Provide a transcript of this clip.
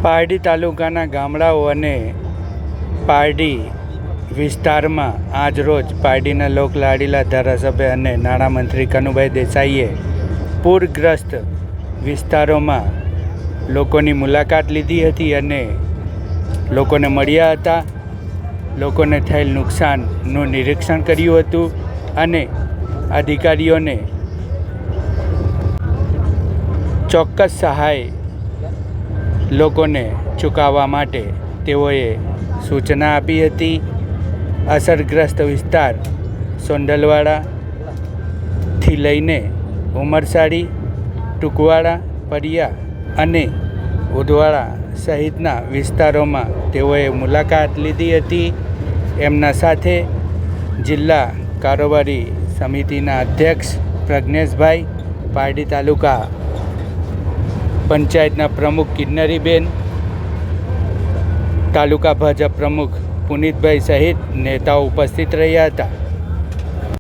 પારડી તાલુકાના ગામડાઓ અને પારડી વિસ્તારમાં આજરોજ પારડીના લોકલાડીલા ધારાસભ્ય અને નાણામંત્રી કનુભાઈ દેસાઈએ પૂરગ્રસ્ત વિસ્તારોમાં લોકોની મુલાકાત લીધી હતી અને લોકોને મળ્યા હતા. લોકોને થયેલ નુકસાનનું નિરીક્ષણ કર્યું હતું અને અધિકારીઓને ચોક્કસ સહાય લોકોને ચૂકવવા માટે તેઓએ સૂચના આપી હતી. અસરગ્રસ્ત વિસ્તાર સોંડલવાડાથી લઈને ઉમરસાડી, ટૂંકવાડા, પરિયા અને ઉદવાડા સહિતના વિસ્તારોમાં તેઓએ મુલાકાત લીધી હતી. એમના સાથે જિલ્લા કારોબારી સમિતિના અધ્યક્ષ પ્રજ્ઞેશભાઈ, પારડી તાલુકા પંચાયતના પ્રમુખ કિન્નરીબેન, તાલુકા ભાજપ પ્રમુખ પુનિતભાઈ સહિત નેતાઓ ઉપસ્થિત રહ્યા હતા.